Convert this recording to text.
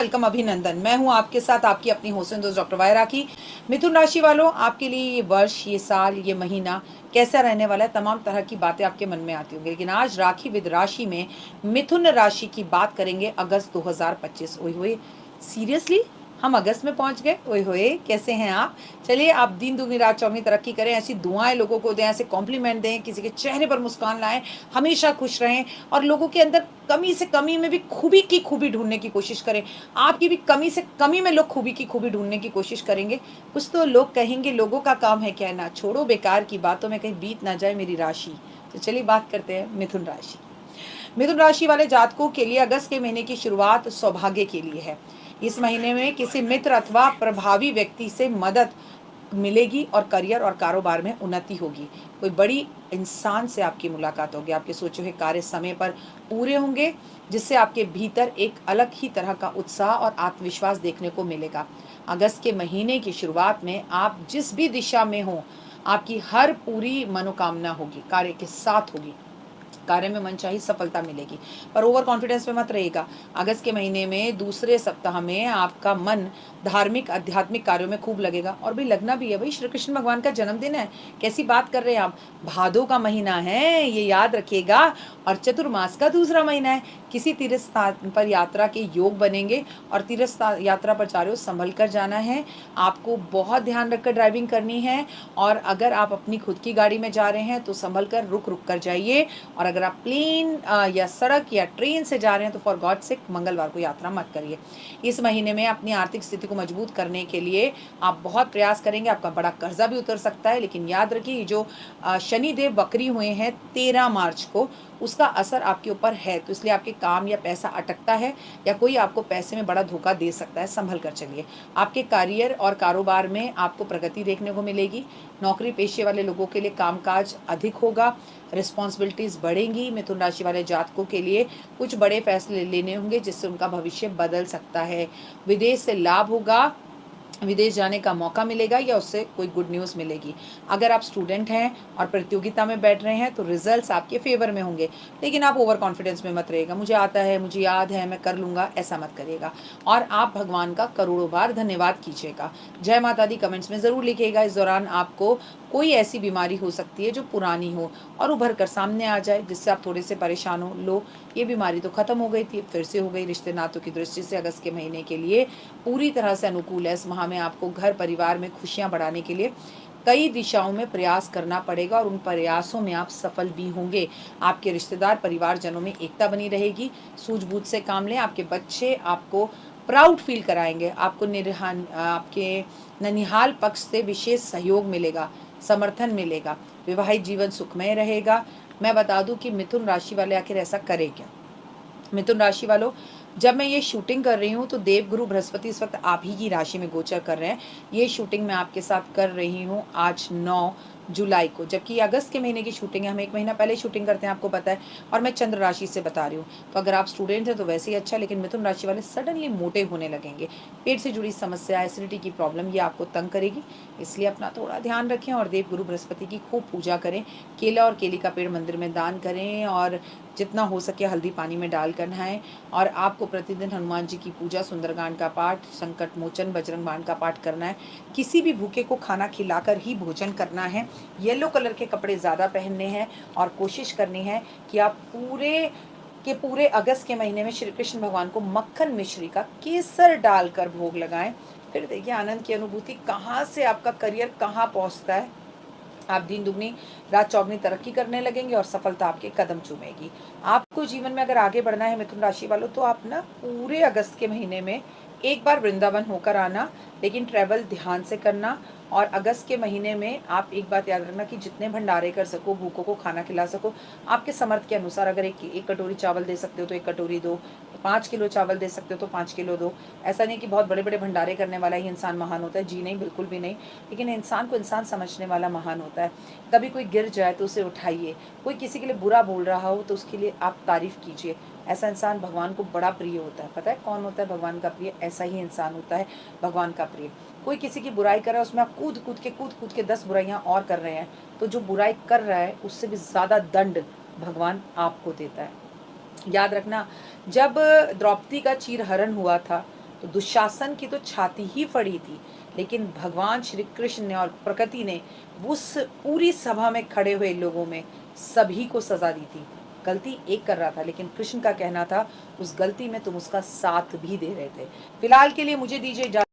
Welcome, अभिनंदन। मैं हूं आपके साथ आपकी अपनी होस्ट दोस्त डॉक्टर वायरा की। मिथुन राशि वालों, आपके लिए ये वर्ष, ये साल, ये महीना कैसा रहने वाला है, तमाम तरह की बातें आपके मन में आती होंगी। लेकिन आज राखी विद राशि में मिथुन राशि की बात करेंगे। अगस्त 2025। ओए होए, सीरियसली हम अगस्त में पहुंच गए। ओए होए, कैसे हैं आप? चलिए, आप दिन दुगनी रात चौगनी तरक्की करें, ऐसी दुआएं लोगों को दें, ऐसे कॉम्प्लीमेंट दें, किसी के चेहरे पर मुस्कान लाएं, हमेशा खुश रहें और लोगों के अंदर कमी से कमी में भी खूबी की खूबी ढूंढने की कोशिश करें। आपकी भी कमी से कमी में लोग खूबी की खूबी ढूंढने की कोशिश करेंगे। कुछ तो लोग कहेंगे, लोगों का काम है कहना, छोड़ो बेकार की बातों में कहीं बीत ना जाए मेरी राशि। तो चलिए बात करते हैं मिथुन राशि। मिथुन राशि वाले जातकों के लिए अगस्त के महीने की शुरुआत सौभाग्य के लिए है। इस महीने में किसी मित्र अथवा प्रभावी व्यक्ति से मदद मिलेगी और करियर और कारोबार में उन्नति होगी। कोई बड़ी इंसान से आपकी मुलाकात होगी। आपके सोचे हुए कार्य समय पर पूरे होंगे, जिससे आपके भीतर एक अलग ही तरह का उत्साह और आत्मविश्वास देखने को मिलेगा। अगस्त के महीने की शुरुआत में आप जिस भी दिशा में हो, आपकी हर पूरी मनोकामना होगी, कार्य के साथ होगी। कार्य में मनचाही सफलता मिलेगी, पर ओवर कॉन्फिडेंस में मत रहिएगा। अगस्त के महीने में दूसरे सप्ताह में आपका मन धार्मिक आध्यात्मिक कार्यों में खूब लगेगा। और भी लगना भी है, भाई श्री कृष्ण भगवान का जन्मदिन है, कैसी बात कर रहे हैं आप। भादो का महीना है, ये याद रखिएगा, और चतुर्मास का दूसरा महीना है। किसी तीर्थ स्थान पर यात्रा के योग बनेंगे और तीर्थ यात्रा पर जा रहे हो, संभल कर जाना है। आपको बहुत ध्यान रखकर ड्राइविंग करनी है, और अगर आप अपनी खुद की गाड़ी में जा रहे हैं तो संभल कर रुक रुक कर जाइए। और अगर आप प्लेन या सड़क या ट्रेन से जा रहे हैं तो फॉर गॉड सेक मंगलवार को यात्रा मत करिए। इस महीने में अपनी आर्थिक स्थिति को मजबूत करने के लिए आप बहुत प्रयास करेंगे। आपका बड़ा कर्जा भी उतर सकता है, लेकिन याद रखिए, जो शनिदेव वक्री हुए हैं 13 मार्च को, उसका असर आपके ऊपर है, तो इसलिए आपके काम या पैसा अटकता है, या कोई आपको पैसे में बड़ा धोखा दे सकता है। संभल कर चलिए। आपके करियर और कारोबार में आपको प्रगति देखने को मिलेगी। नौकरी पेशे वाले लोगों के लिए कामकाज अधिक होगा, रिस्पॉन्सिबिलिटीज़ बढ़ेंगी। मिथुन राशि वाले जातकों के लिए कुछ बड़े फैसले लेने होंगे, जिससे उनका भविष्य बदल सकता है। विदेश से लाभ होगा, विदेश जाने का मौका मिलेगा, या उससे कोई गुड न्यूज़ मिलेगी। अगर आप स्टूडेंट हैं और प्रतियोगिता में बैठ रहे हैं तो रिजल्ट्स आपके फेवर में होंगे, लेकिन आप ओवर कॉन्फिडेंस में मत रहिएगा। मुझे आता है, मुझे याद है, मैं कर लूँगा, ऐसा मत करिएगा। और आप भगवान का करोड़ों बार धन्यवाद कीजिएगा। जय माता दी कमेंट्स में ज़रूर लिखिएगा। इस दौरान आपको कोई ऐसी बीमारी हो सकती है जो पुरानी हो और उभर कर सामने आ जाए, जिससे आप थोड़े से परेशान हो। लो, ये बीमारी तो ख़त्म हो गई थी, फिर से हो गई। रिश्ते नातों की दृष्टि से अगस्त के महीने के लिए पूरी तरह से अनुकूल है। इस माह में आपको घर परिवार में खुशियां बढ़ाने के लिए कई दिशाओं में प्रयास करना पड़ेगा, और उन प्रयासों में आप सफल भी होंगे। आपके रिश्तेदार परिवारजनों में एकता बनी रहेगी। सूझबूझ से काम लें। आपके बच्चे आपको प्राउड फील कराएंगे। आपको आपके ननिहाल पक्ष से विशेष सहयोग मिलेगा, समर्थन मिलेगा। विवाहित जीवन सुखमय रहेगा। मैं बता दूं कि मिथुन राशि वाले आखिर ऐसा करें क्या। मिथुन राशि वालों, जब मैं ये शूटिंग कर रही हूँ तो देवगुरु बृहस्पति इस वक्त आप ही की राशि में गोचर कर रहे हैं। ये शूटिंग मैं आपके साथ कर रही हूँ आज 9 जुलाई को, जबकि अगस्त के महीने की शूटिंग है। हम एक महीना पहले शूटिंग करते हैं, आपको पता है। और मैं चंद्र राशि से बता रही हूँ, तो अगर आप स्टूडेंट हैं तो वैसे ही अच्छा। लेकिन मिथुन राशि वाले सडनली मोटे होने लगेंगे। पेट से जुड़ी समस्या, एसिडिटी की प्रॉब्लम, ये आपको तंग करेगी, इसलिए अपना थोड़ा ध्यान रखें और देवगुरु बृहस्पति की खूब पूजा करें। केला और केली का पेड़ मंदिर में दान करें, और जितना हो सके हल्दी पानी में डाल कर नहाएं। और आपको प्रतिदिन हनुमान जी की पूजा, सुंदरकांड का पाठ, संकट मोचन, बजरंग बाण का पाठ करना है। किसी भी भूखे को खाना खिलाकर ही भोजन करना है। येलो कलर के कपड़े ज़्यादा पहनने हैं, और कोशिश करनी है कि आप पूरे अगस्त के महीने में श्री कृष्ण भगवान को मक्खन मिश्री का केसर डालकर भोग लगाएं। फिर देखिए आनंद की अनुभूति, कहाँ से आपका करियर कहाँ पहुँचता है। आप दिन दुगनी रात चौगनी तरक्की करने लगेंगे और सफलता आपके कदम चूमेगी। आपको जीवन में अगर आगे बढ़ना है मिथुन राशि वालों, तो आप ना पूरे अगस्त के महीने में एक बार वृंदावन होकर आना, लेकिन ट्रैवल ध्यान से करना। और अगस्त के महीने में आप एक बात याद रखना कि जितने भंडारे कर सको, भूखों को खाना खिला सको, आपके समर्थ के अनुसार। अगर एक कटोरी चावल दे सकते हो तो एक कटोरी दो, 5 किलो चावल दे सकते हो तो 5 किलो दो। ऐसा नहीं कि बहुत बड़े बड़े भंडारे करने वाला ही इंसान महान होता है, जी नहीं, बिल्कुल भी नहीं। लेकिन इंसान को इंसान समझने वाला महान होता है। कभी कोई गिर जाए तो उसे उठाइए, कोई किसी के लिए बुरा बोल रहा हो तो उसके लिए आप तारीफ कीजिए। ऐसा इंसान भगवान को बड़ा प्रिय होता है। पता है कौन होता है भगवान का प्रिय? ऐसा ही इंसान होता है भगवान का प्रिय। कोई किसी की बुराई कर रहा है, उसमें आप कूद कूद के 10 बुराइयां और कर रहे हैं, तो जो बुराई कर रहा है उससे भी ज़्यादा दंड भगवान आपको देता है। याद रखना, जब द्रौपदी का चीरहरण हुआ था तो दुशासन की तो छाती ही फटी थी, लेकिन भगवान श्री कृष्ण ने और प्रकृति ने उस पूरी सभा में खड़े हुए लोगों में सभी को सज़ा दी थी। गलती एक कर रहा था, लेकिन कृष्ण का कहना था उस गलती में तुम उसका साथ भी दे रहे थे। फिलहाल के लिए मुझे दीजिए इजाज़त।